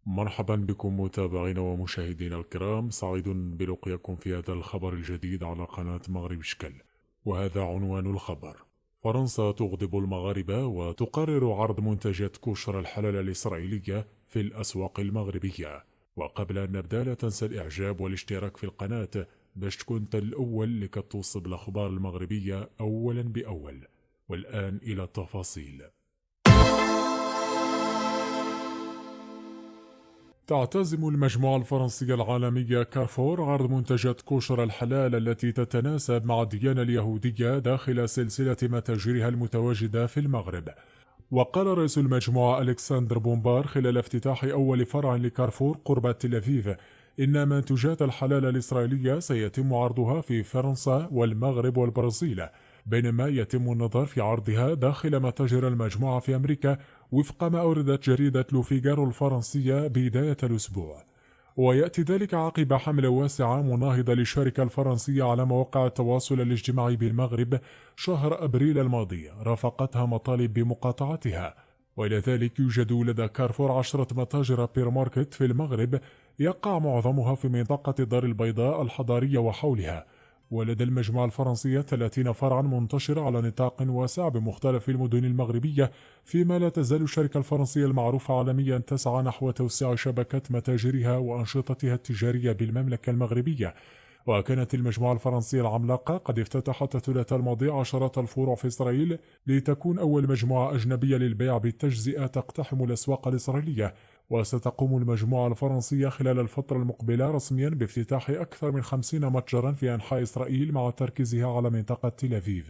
مرحبا بكم متابعينا ومشاهدينا الكرام، سعيد بلقياكم في هذا الخبر الجديد على قناة مغرب شكل. وهذا عنوان الخبر: فرنسا تغضب المغاربة وتقرر عرض منتجات كشر الحلال الإسرائيلية في الأسواق المغربية. وقبل أن نبدأ، لا تنسى الإعجاب والاشتراك في القناة باش تكون انت الأول لك توصل الأخبار المغربية أولا بأول. والآن إلى التفاصيل. تعتزم المجموعة الفرنسية العالمية كارفور عرض منتجات كوشر الحلال التي تتناسب مع الديانة اليهودية داخل سلسلة متاجرها المتواجدة في المغرب. وقال رئيس المجموعة ألكسندر بومبار خلال افتتاح أول فرع لكارفور قرب تل أبيب إن منتجات الحلال الإسرائيلية سيتم عرضها في فرنسا والمغرب والبرازيل، بينما يتم النظر في عرضها داخل متاجر المجموعة في أمريكا، وفق ما أوردت جريدة لوفيغارو الفرنسية بداية الأسبوع. ويأتي ذلك عقب حملة واسعة مناهضة للشركة الفرنسية على مواقع التواصل الاجتماعي بالمغرب شهر أبريل الماضي رافقتها مطالب بمقاطعتها. وإلى ذلك يوجد لدى كارفور 10 متاجر بير ماركت في المغرب، يقع معظمها في منطقة دار البيضاء الحضارية وحولها. ولدى المجموعة الفرنسية 30 فرعا منتشرة على نطاق واسع بمختلف المدن المغربية، فيما لا تزال الشركة الفرنسية المعروفة عالميا تسعى نحو توسيع شبكة متاجرها وأنشطتها التجارية بالمملكة المغربية. وكانت المجموعة الفرنسية العملاقة قد افتتحت الثلاثاء الماضي عشرات الفروع في إسرائيل، لتكون أول مجموعة أجنبية للبيع بالتجزئة تقتحم الأسواق الإسرائيلية. وستقوم المجموعة الفرنسية خلال الفترة المقبلة رسميا بافتتاح أكثر من 50 متجرا في أنحاء إسرائيل، مع تركيزها على منطقة تل أبيب.